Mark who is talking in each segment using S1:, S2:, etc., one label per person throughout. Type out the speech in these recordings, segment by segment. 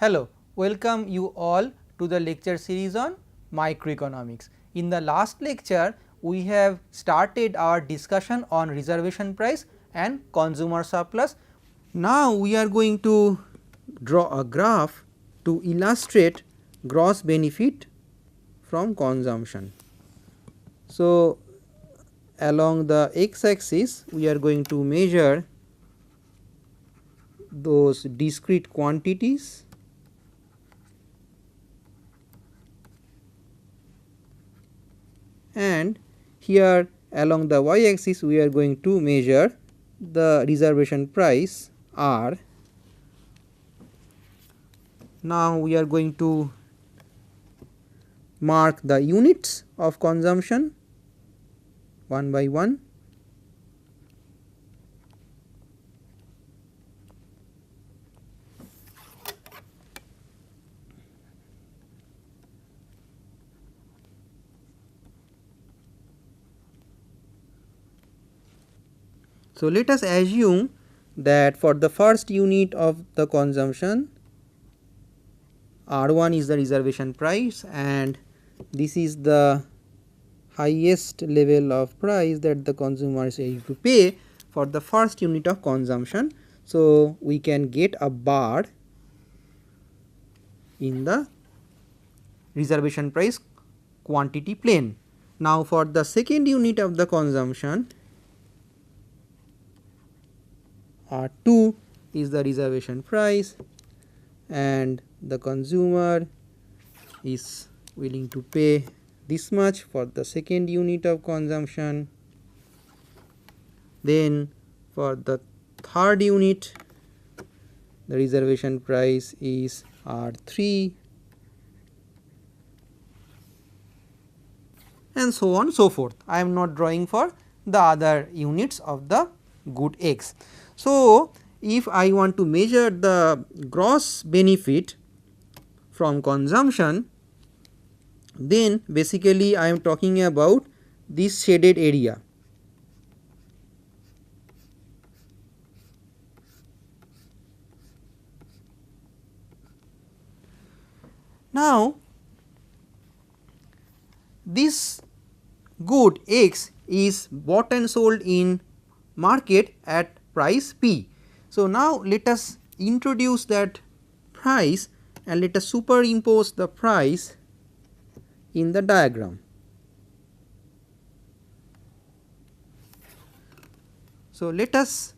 S1: Hello, welcome you all to the lecture series on microeconomics. In the last lecture, we have started our discussion on reservation price and consumer surplus. Now, we are going to draw a graph to illustrate gross benefit from consumption. So, along the x axis, we are going to measure those discrete quantities and here along the y axis we are going to measure the reservation price R. Now, we are going to mark the units of consumption one by one. So, let us assume that for the first unit of the consumption R1 is the reservation price and this is the highest level of price that the consumer is able to pay for the first unit of consumption. So, we can get a bar in the reservation price quantity plane. Now, for the second unit of the consumption R2 is the reservation price and the consumer is willing to pay this much for the second unit of consumption. Then for the third unit the reservation price is R3 and so on so forth. I am not drawing for the other units of the good X. So, if I want to measure the gross benefit from consumption, then basically I am talking about this shaded area. Now, this good X is bought and sold in market at price P. So, now let us introduce that price and let us superimpose the price in the diagram. So, let us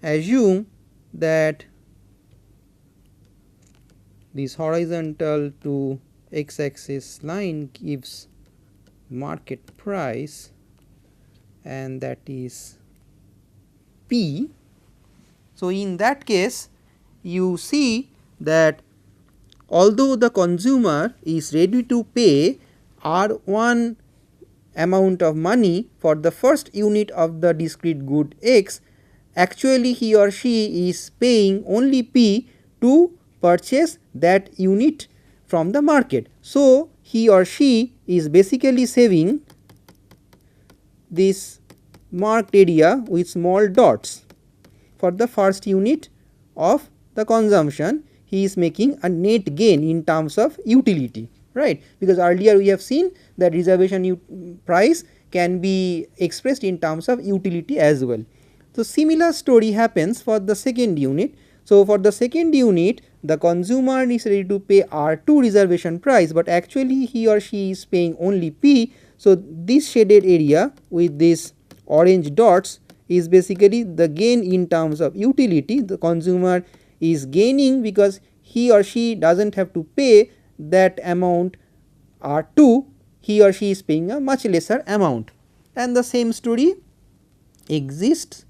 S1: assume that this horizontal to x axis line gives market price and that is P. So, in that case you see that although the consumer is ready to pay R1 amount of money for the first unit of the discrete good X, actually he or she is paying only P to purchase that unit from the market. So, he or she is basically saving this marked area with small dots. For the first unit of the consumption, he is making a net gain in terms of utility, right, because earlier we have seen that reservation price can be expressed in terms of utility as well. So, similar story happens for the second unit. So, for the second unit the consumer is ready to pay R2 reservation price, but actually he or she is paying only P. So, this shaded area with this orange dots is basically the gain in terms of utility. The consumer is gaining because he or she does not have to pay that amount R2, he or she is paying a much lesser amount, and the same story exists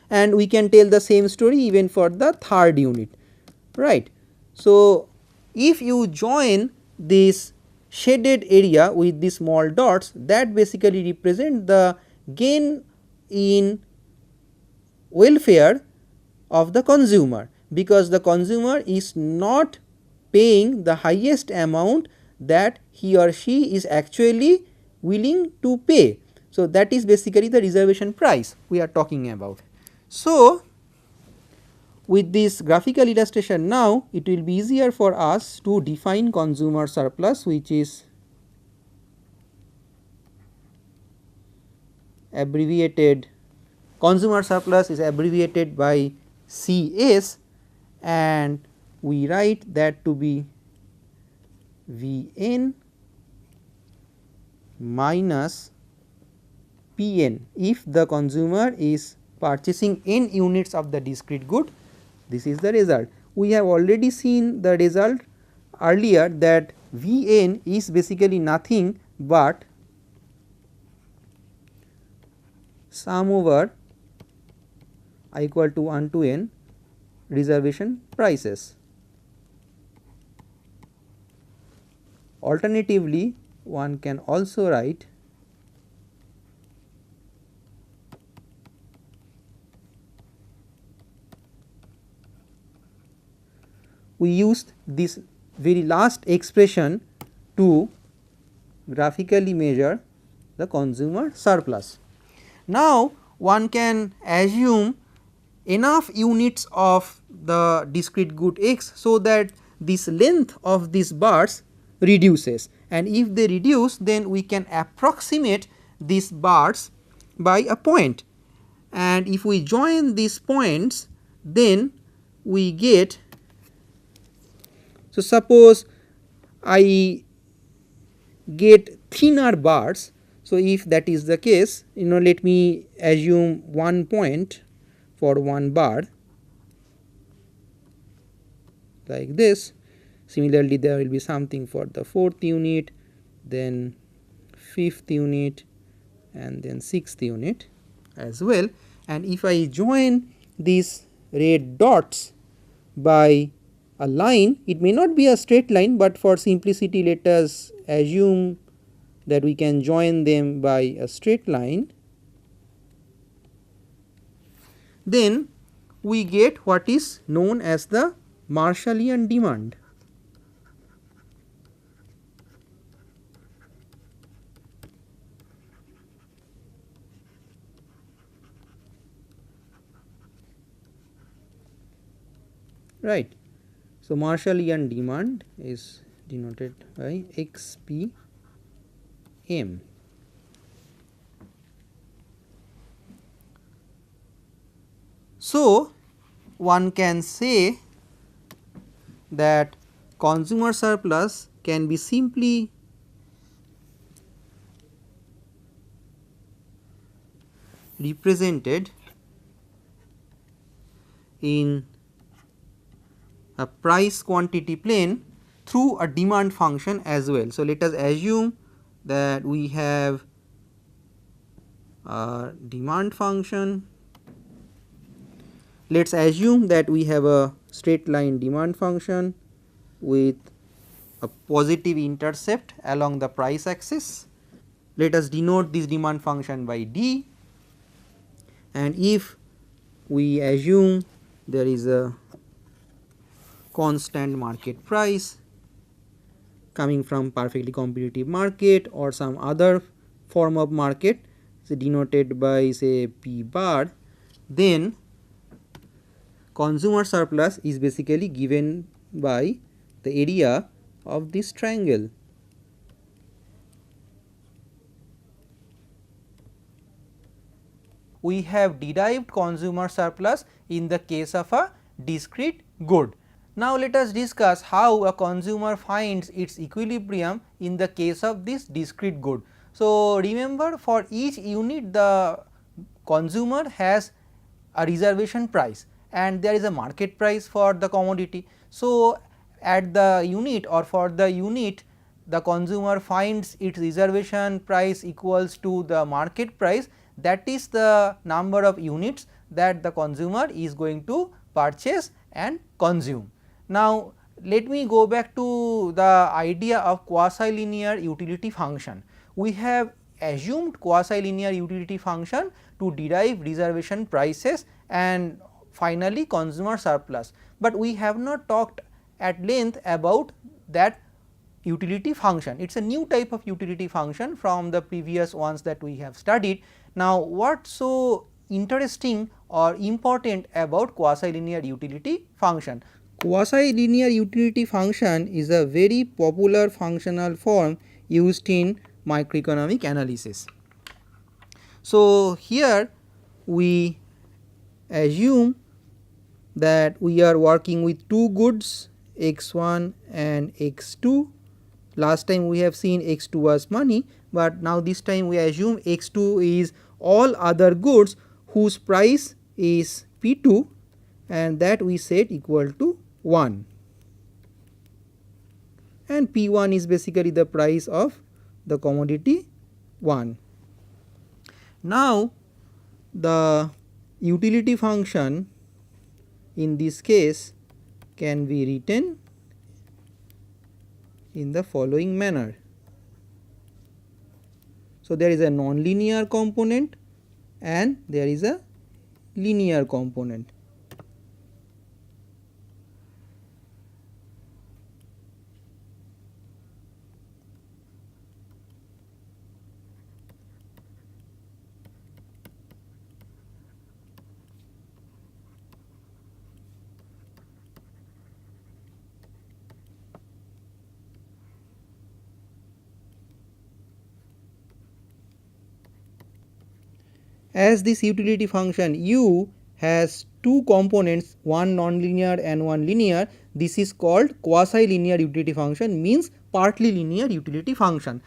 S1: and we can tell the same story even for the third unit, right. So, if you join this shaded area with these small dots, that basically represent the gain in welfare of the consumer, because the consumer is not paying the highest amount that he or she is actually willing to pay. So, that is basically the reservation price we are talking about. So, with this graphical illustration now, it will be easier for us to define consumer surplus, which is abbreviated, consumer surplus is abbreviated by CS, and we write that to be Vn minus Pn if the consumer is purchasing n units of the discrete good. This is the result. We have already seen the result earlier that Vn is basically nothing but sum over I equal to 1 to n reservation prices. Alternatively, one can also write we used this very last expression to graphically measure the consumer surplus. Now, one can assume enough units of the discrete good x, so that this length of these bars reduces, and if they reduce, then we can approximate these bars by a point, and if we join these points, then we get, so suppose I get thinner bars. So, if that is the case, let me assume 1 point for 1 bar like this. Similarly, there will be something for the 4th unit, then 5th unit, and then 6th unit as well. And if I join these red dots by a line, it may not be a straight line, but for simplicity let us assume that we can join them by a straight line, then we get what is known as the Marshallian demand. Right. So, Marshallian demand is denoted by XPM. So, one can say that consumer surplus can be simply represented in a price quantity plane through a demand function as well. So, let us assume that we have a demand function. Let us assume that we have a straight line demand function with a positive intercept along the price axis. Let us denote this demand function by D, and if we assume there is a constant market price coming from perfectly competitive market or some other form of market, so denoted by say P bar, then consumer surplus is basically given by the area of this triangle. We have derived consumer surplus in the case of a discrete good. Now, let us discuss how a consumer finds its equilibrium in the case of this discrete good. So, remember, for each unit the consumer has a reservation price and there is a market price for the commodity. So, at the unit or for the unit, the consumer finds its reservation price equals to the market price, that is the number of units that the consumer is going to purchase and consume. Now, let me go back to the idea of quasi-linear utility function. We have assumed quasi-linear utility function to derive reservation prices and finally consumer surplus, but we have not talked at length about that utility function. It is a new type of utility function from the previous ones that we have studied. Now, what's so interesting or important about quasi-linear utility function? Quasi-linear utility function is a very popular functional form used in microeconomic analysis. So, here we assume that we are working with two goods x1 and x2. Last time we have seen x2 was money, but now this time we assume x2 is all other goods whose price is P2 and that we set equal to 1, and P1 is basically the price of the commodity 1. Now, the utility function in this case can be written in the following manner. So, there is a non-linear component and there is a linear component. As this utility function u has two components, one nonlinear and one linear, this is called quasi-linear utility function, means partly linear utility function.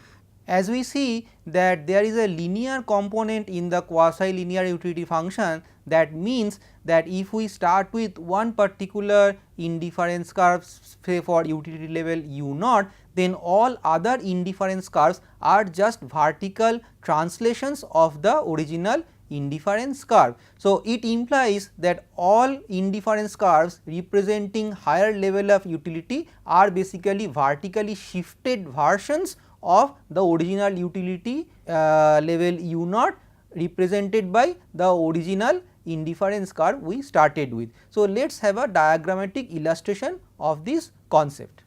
S1: As we see that there is a linear component in the quasi-linear utility function, that means that if we start with one particular indifference curve, say for utility level u naught, then all other indifference curves are just vertical translations of the original indifference curve. So, it implies that all indifference curves representing higher level of utility are basically vertically shifted versions of the original utility level u naught, represented by the original indifference curve we started with. So, let us have a diagrammatic illustration of this concept.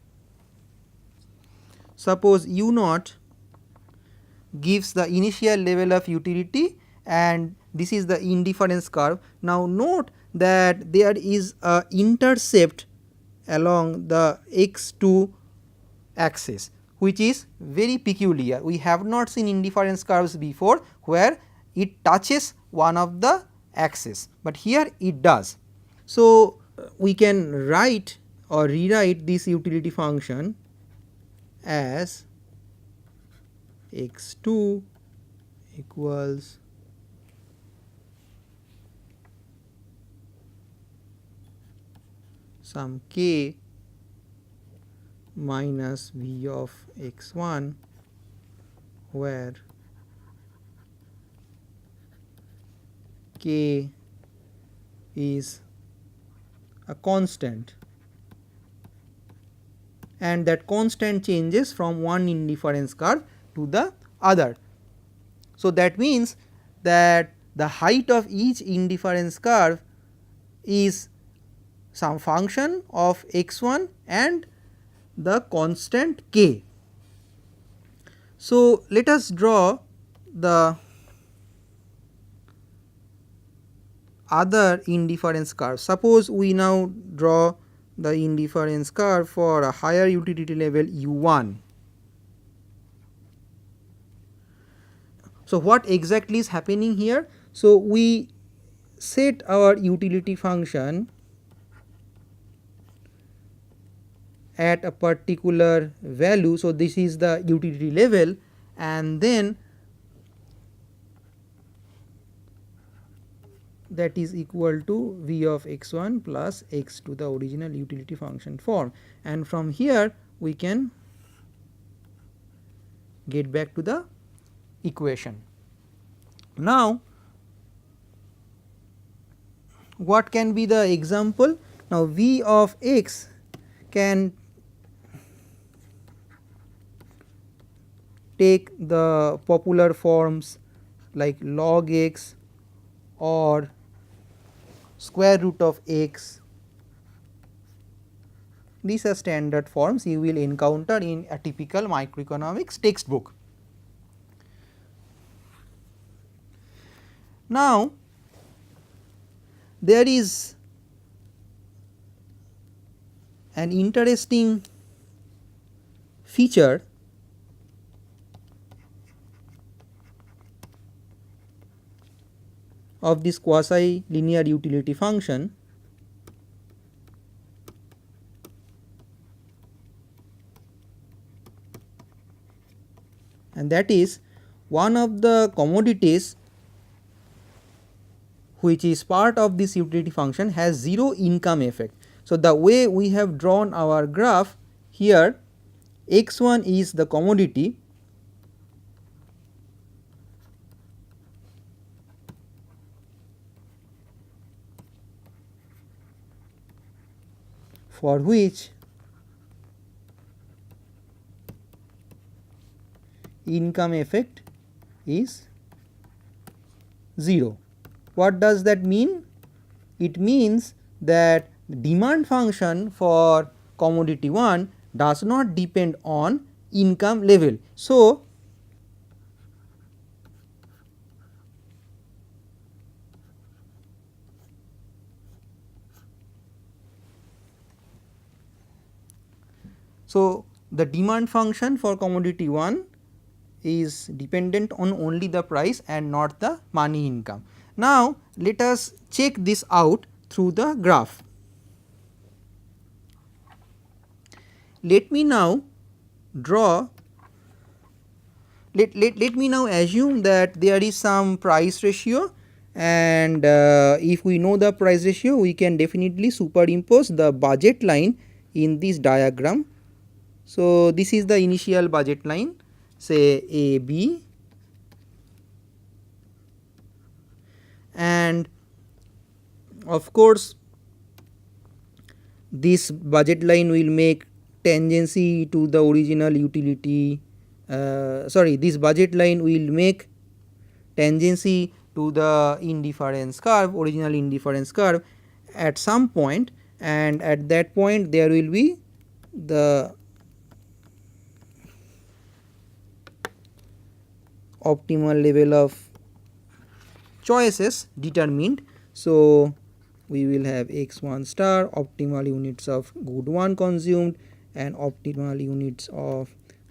S1: Suppose u naught gives the initial level of utility and this is the indifference curve. Now, note that there is a intercept along the x2 axis, which is very peculiar. We have not seen indifference curves before where it touches one of the axes, but here it does. So, we can write or rewrite this utility function as x2 equals some k minus v of x1, where k is a constant and that constant changes from one indifference curve to the other. So, that means that the height of each indifference curve is some function of x1 and the constant k. So, let us draw the other indifference curve. Suppose we now draw the indifference curve for a higher utility level u1. So, what exactly is happening here? So, we set our utility function at a particular value. So, this is the utility level and then that is equal to v of x1 plus x to the original utility function form, and from here we can get back to the equation. Now, what can be the example? Now, v of x can take the popular forms like log x or square root of x. These are standard forms you will encounter in a typical microeconomics textbook. Now, there is an interesting feature of this quasi-linear utility function, and that is one of the commodities which is part of this utility function has zero income effect. So, the way we have drawn our graph here, x1 is the commodity for which income effect is 0. What does that mean? It means that demand function for commodity 1 does not depend on income level. So, the demand function for commodity 1 is dependent on only the price and not the money income. Now, let us check this out through the graph. Let me now draw, let me now assume that there is some price ratio, and if we know the price ratio, we can definitely superimpose the budget line in this diagram. So, this is the initial budget line, say A B, and of course, this budget line will make tangency to the original utility, this budget line will make tangency to the indifference curve, original indifference curve at some point, and at that point there will be the optimal level of choices determined. So, we will have x1 star, optimal units of good 1 consumed and optimal units of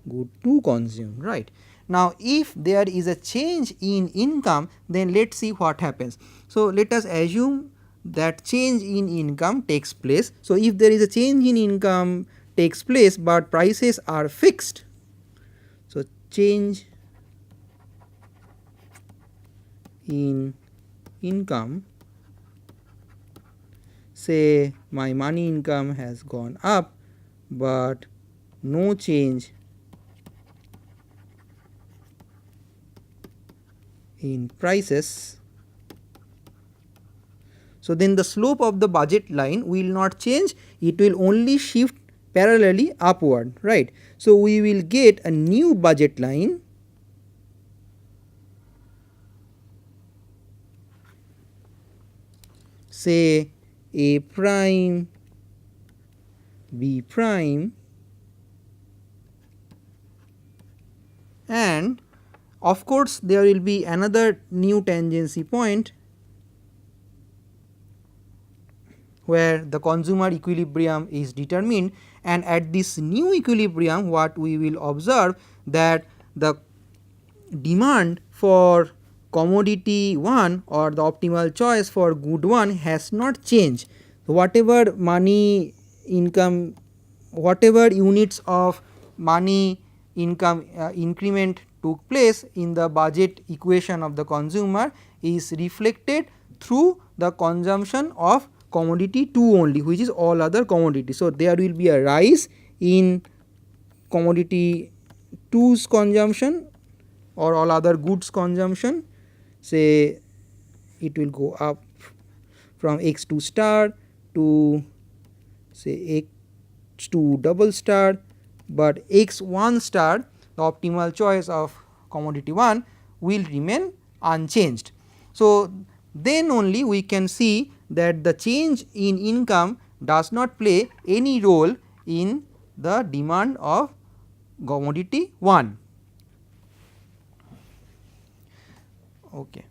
S1: good 2 consumed, right. Now, if there is a change in income, then let us see what happens. So, let us assume that change in income takes place. So, if there is a change in income takes place, but prices are fixed. So, change in income, say my money income has gone up, but no change in prices. So, then the slope of the budget line will not change, it will only shift parallelly upward, right. So, we will get a new budget line say A prime, B prime, and of course, there will be another new tangency point where the consumer equilibrium is determined, and at this new equilibrium what we will observe that the demand for commodity 1 or the optimal choice for good 1 has not changed. Whatever money income, whatever units of money income increment took place in the budget equation of the consumer is reflected through the consumption of commodity 2 only, which is all other commodities. So, there will be a rise in commodity 2's consumption or all other goods consumption, say it will go up from x2 star to say x2 double star, but x1 star, the optimal choice of commodity 1, will remain unchanged. So, then only we can see that the change in income does not play any role in the demand of commodity 1. Okay.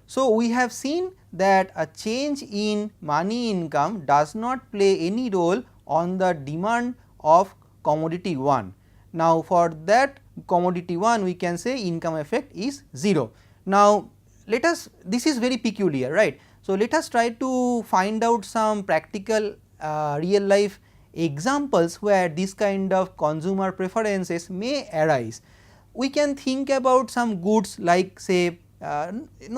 S1: So, we have seen that a change in money income does not play any role on the demand of commodity 1. Now, for that commodity 1 we can say income effect is 0. Now, let us, this is very peculiar, right. So, let us try to find out some practical real life examples where this kind of consumer preferences may arise. We can think about some goods like say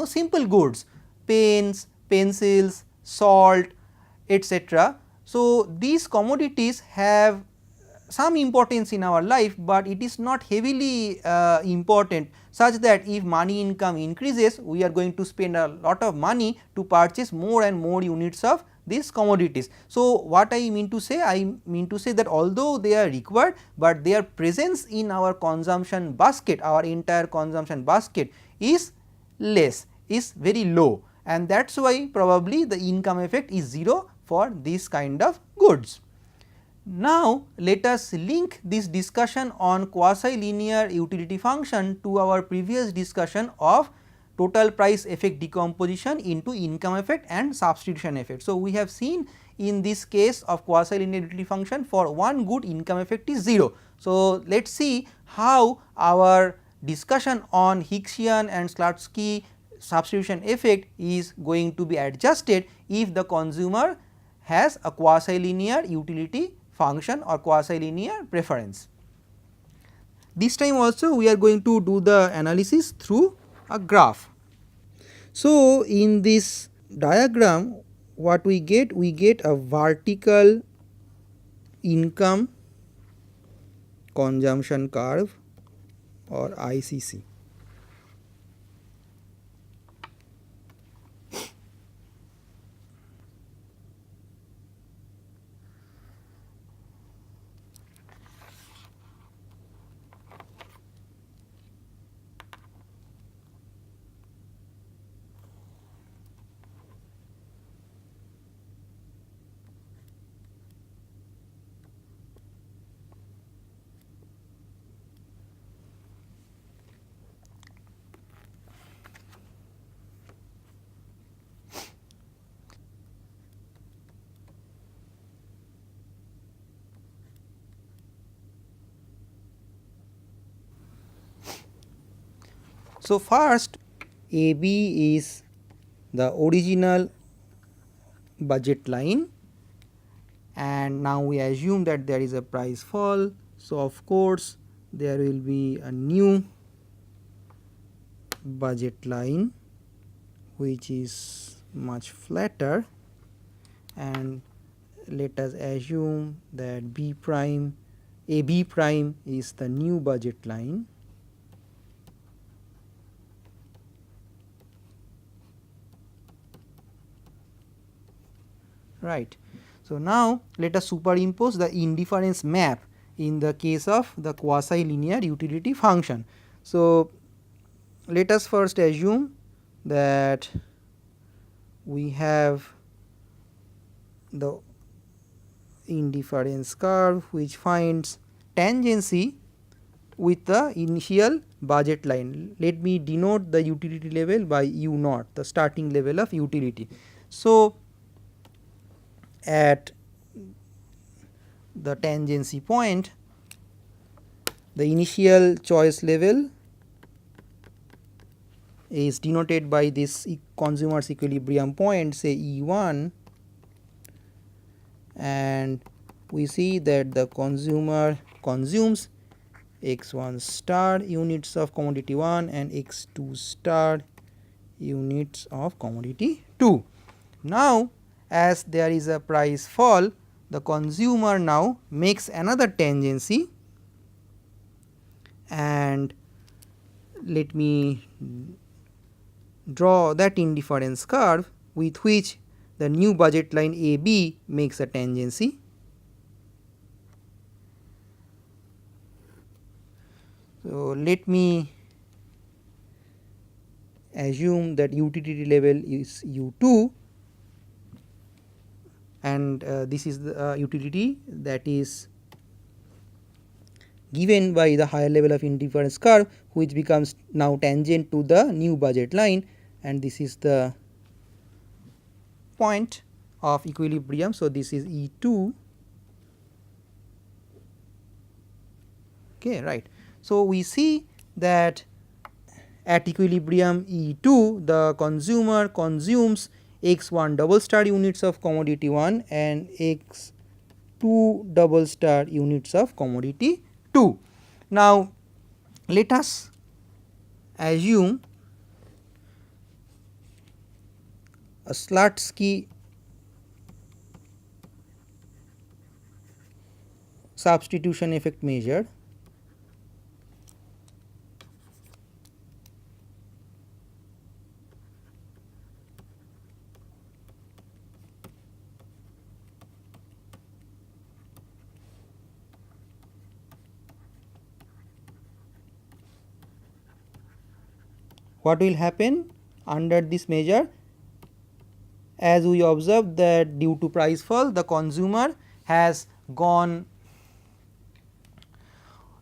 S1: simple goods, pens, pencils, salt, etc. So, these commodities have some importance in our life, but it is not heavily important such that if money income increases we are going to spend a lot of money to purchase more and more units of these commodities. So, what I mean to say? I mean to say that although they are required, but their presence in our consumption basket, our entire consumption basket is less, is very low, and that is why probably the income effect is 0 for this kind of goods. Now, let us link this discussion on quasi-linear utility function to our previous discussion of total price effect decomposition into income effect and substitution effect. So, we have seen in this case of quasi-linear utility function for one good income effect is 0. So, let us see how our discussion on Hicksian and Slutsky substitution effect is going to be adjusted if the consumer has a quasi-linear utility function or quasi-linear preference. This time also we are going to do the analysis through a graph. So, in this diagram what we get a vertical income consumption curve or ICC. So, first AB is the original budget line, and now we assume that there is a price fall. So, of course, there will be a new budget line which is much flatter, and let us assume that B prime AB prime is the new budget line. Right. So, now let us superimpose the indifference map in the case of the quasi-linear utility function. So, let us first assume that we have the indifference curve which finds tangency with the initial budget line. Let me denote the utility level by U naught, the starting level of utility. So, at the tangency point, the initial choice level is denoted by this consumer's equilibrium point, say E1, and we see that the consumer consumes x1 star units of commodity 1 and x2 star units of commodity 2. Now, as there is a price fall, the consumer now makes another tangency, and let me draw that indifference curve with which the new budget line AB makes a tangency. So, let me assume that utility level is U2, and this is the utility that is given by the higher level of indifference curve, which becomes now tangent to the new budget line, and this is the point of equilibrium. So, this is E2, okay, right. So, we see that at equilibrium E2 the consumer consumes x1 double star units of commodity 1 and x2 double star units of commodity 2. Now, let us assume a Slutsky substitution effect measure what will happen under this measure. As we observe that due to price fall the consumer has gone.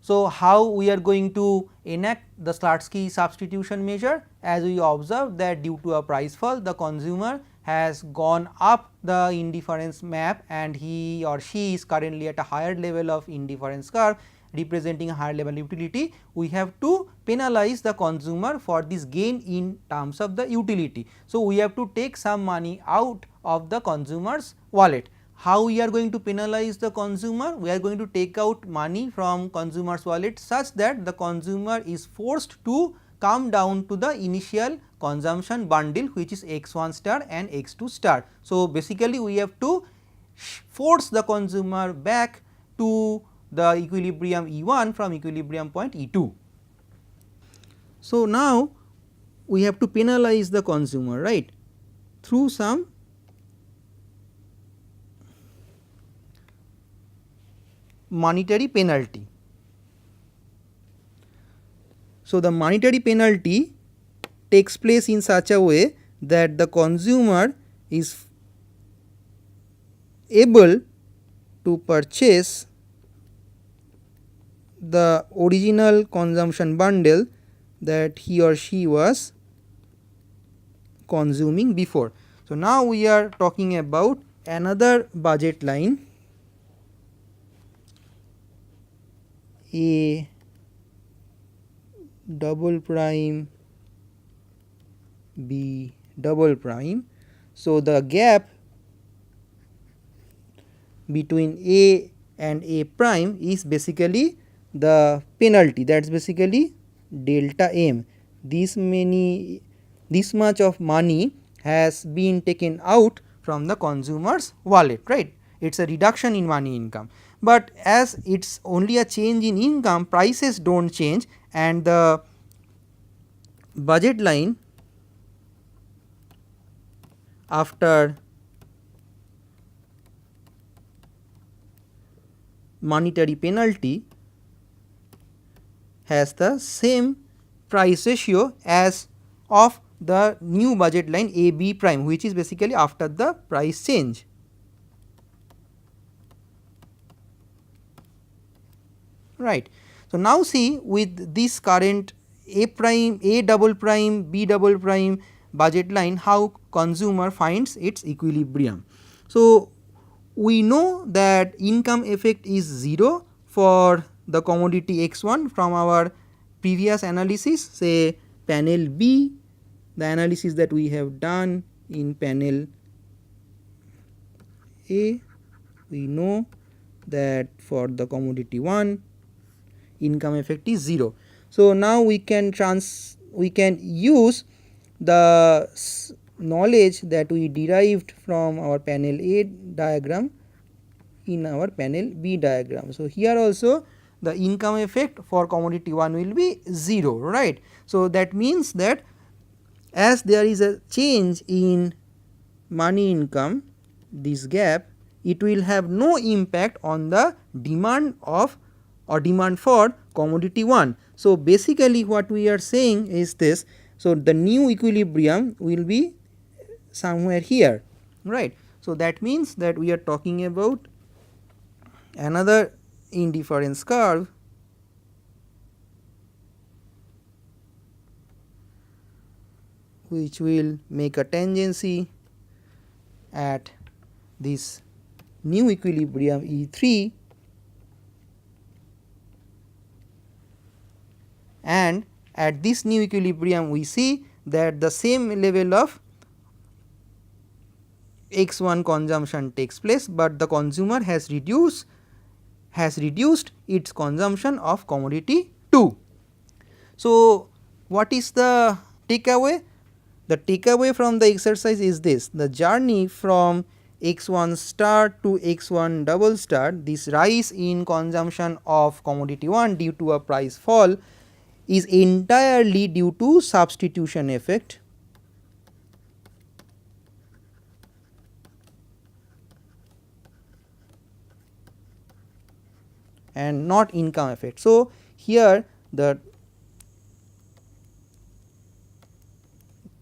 S1: So, how we are going to enact the Slutsky substitution measure? As we observe that due to a price fall the consumer has gone up the indifference map and he or she is currently at a higher level of indifference curve representing a higher level utility. We have to penalize the consumer for this gain in terms of the utility. So, we have to take some money out of the consumer's wallet. How we are going to penalize the consumer? We are going to take out money from consumer's wallet such that the consumer is forced to come down to the initial consumption bundle which is x1 star and x2 star. So, basically we have to force the consumer back to the equilibrium E1 from equilibrium point E2. So, now we have to penalize the consumer, right, through some monetary penalty. So, the monetary penalty takes place in such a way that the consumer is able to purchase the original consumption bundle that he or she was consuming before. So, now we are talking about another budget line A double prime B double prime. So, the gap between A and A prime is basically the penalty, that is basically delta M. This much of money has been taken out from the consumer's wallet, right. It is a reduction in money income, but as it is only a change in income, prices do not change and the budget line after monetary penalty has the same price ratio as of the new budget line A B prime, which is basically after the price change. Right. So, now see with this current A prime, A double prime, B double prime budget line how consumer finds its equilibrium. So, we know that income effect is 0 for the commodity x1 from our previous analysis, say panel B, the analysis that we have done in panel A, we know that for the commodity 1 income effect is 0. So, now we can use the knowledge that we derived from our panel A diagram in our panel B diagram. So, here also the income effect for commodity 1 will be 0, right. So, that means that as there is a change in money income, this gap, it will have no impact on the demand of or demand for commodity 1. So, basically what we are saying is this. So, the new equilibrium will be somewhere here, right. So, that means that we are talking about another indifference curve which will make a tangency at this new equilibrium E3, and at this new equilibrium we see that the same level of X1 consumption takes place, but the consumer has reduced its consumption of commodity 2. So, what is the takeaway? The takeaway from the exercise is this: the journey from X1 star to X1 double star, this rise in consumption of commodity 1 due to a price fall is entirely due to substitution effect and not income effect. So, here the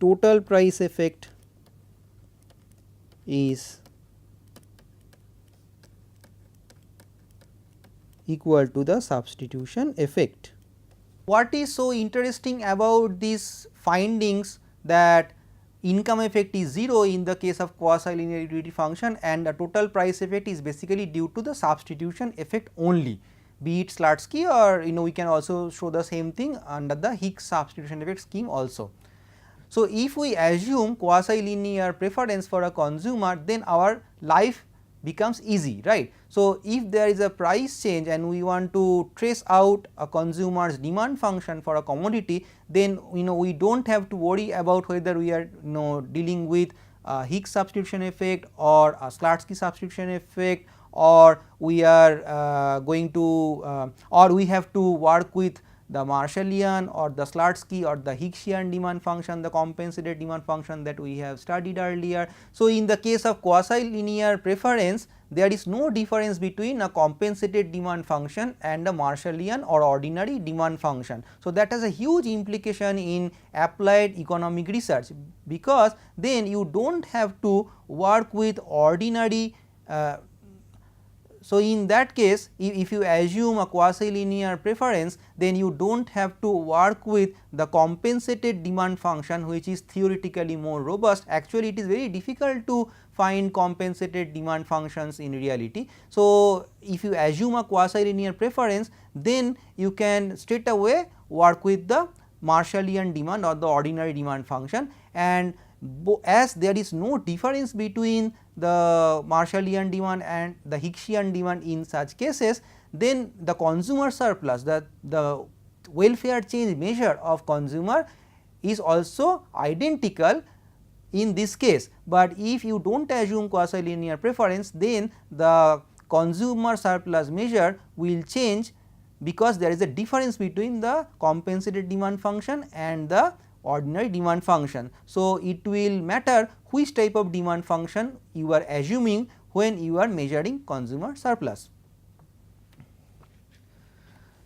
S1: total price effect is equal to the substitution effect. What is so interesting about these findings that income effect is 0 in the case of quasi-linear utility function, and the total price effect is basically due to the substitution effect only, be it Slutsky, or we can also show the same thing under the Hicks substitution effect scheme also. So, if we assume quasi-linear preference for a consumer, then our life becomes easy, right. So, if there is a price change and we want to trace out a consumer's demand function for a commodity, then we do not have to worry about whether we are dealing with a Hicks substitution effect or a Slutsky substitution effect, or we are going to or we have to work with the Marshallian or the Slutsky or the Hicksian demand function, the compensated demand function that we have studied earlier. So, in the case of quasi-linear preference, there is no difference between a compensated demand function and a Marshallian or ordinary demand function. So, that has a huge implication in applied economic research, because then you do not have to work with ordinary so, in that case, if you assume a quasi-linear preference, then you do not have to work with the compensated demand function, which is theoretically more robust. Actually, it is very difficult to find compensated demand functions in reality. So, if you assume a quasi-linear preference, then you can straight away work with the Marshallian demand or the ordinary demand function, and as there is no difference between the Marshallian demand and the Hicksian demand in such cases, then the consumer surplus, the welfare change measure of consumer is also identical in this case. But if you do not assume quasi-linear preference, then the consumer surplus measure will change, because there is a difference between the compensated demand function and the ordinary demand function. So, it will matter which type of demand function you are assuming when you are measuring consumer surplus.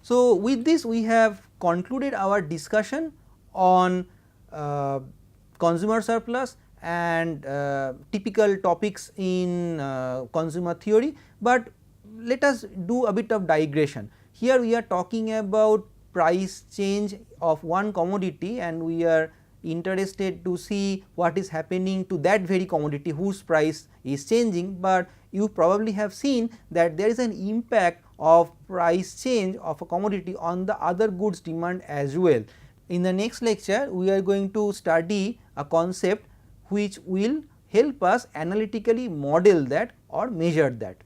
S1: So, with this we have concluded our discussion on consumer surplus and typical topics in consumer theory, but let us do a bit of digression. Here we are talking about price change of one commodity, and we are interested to see what is happening to that very commodity whose price is changing, but you probably have seen that there is an impact of price change of a commodity on the other goods demand as well. In the next lecture, we are going to study a concept which will help us analytically model that or measure that.